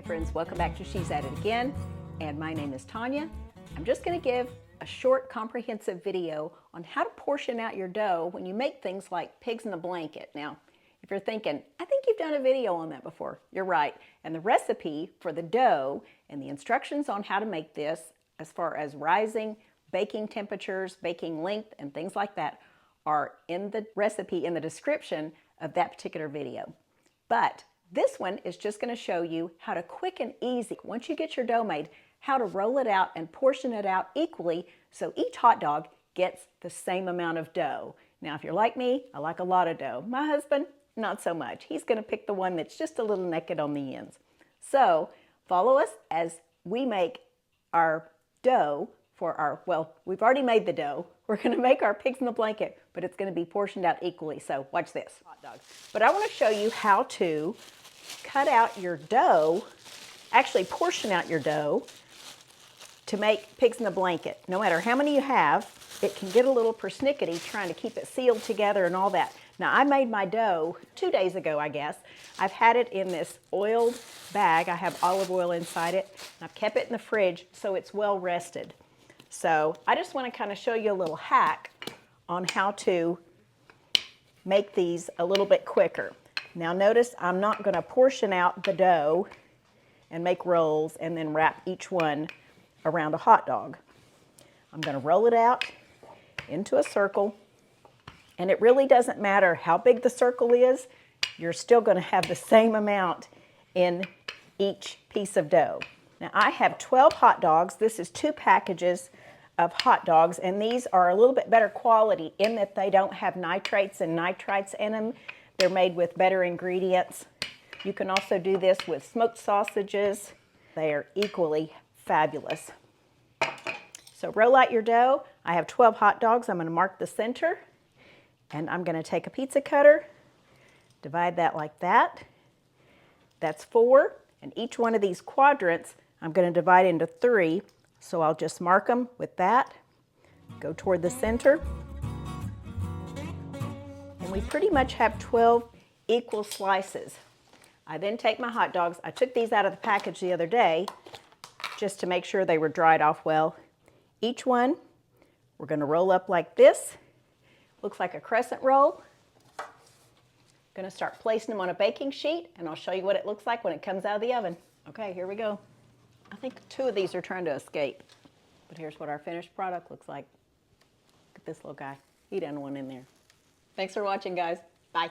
friends, welcome back to She's At It Again, and my name is Tanya. I'm just going to give a short comprehensive video on how to portion out your dough when you make things like pigs in a blanket. Now, if you're thinking, I think you've done a video on that before, you're right. And the recipe for the dough and the instructions on how to make this, as far as rising, baking temperatures, baking length, and things like that, are in the recipe in the description of that particular video. But this one is just going to show you how to quick and easy, once you get your dough made, how to roll it out and portion it out equally so each hot dog gets the same amount of dough. Now, if you're like me, I like a lot of dough. My husband, not so much. He's going to pick the one that's just a little naked on the ends. So follow us as we make our dough for our, well, we've already made the dough. We're going to make our pigs in the blanket, but it's going to be portioned out equally. So watch this. Hot dogs. But I want to show you how to cut out your dough, actually portion out your dough to make pigs in the blanket. No matter how many you have, it can get a little persnickety trying to keep it sealed together and all that. Now, I made my dough 2 days ago, I guess. I've had it in this oiled bag. I have olive oil inside it. And I've kept it in the fridge so it's well rested. So I just want to kind of show you a little hack on how to make these a little bit quicker. Now notice I'm not going to portion out the dough and make rolls and then wrap each one around a hot dog. I'm going to roll it out into a circle, and it really doesn't matter how big the circle is, you're still going to have the same amount in each piece of dough. Now I have 12 hot dogs. This is 2 packages of hot dogs, and these are a little bit better quality in that they don't have nitrates and nitrites in them. They're made with better ingredients. You can also do this with smoked sausages. They are equally fabulous. So roll out your dough. I have 12 hot dogs. I'm going to mark the center, and I'm going to take a pizza cutter, divide that like that. That's 4, and each one of these quadrants I'm going to divide into 3. So I'll just mark them with that, go toward the center, and we pretty much have 12 equal slices. I then take my hot dogs. I took these out of the package the other day just to make sure they were dried off well. Each one we're going to roll up like this. Looks like a crescent roll. I'm going to start placing them on a baking sheet, and I'll show you what it looks like when it comes out of the oven. Okay, here we go. I think 2 of these are trying to escape, but here's what our finished product looks like. Look at this little guy. He done one in there. Thanks for watching, guys. Bye.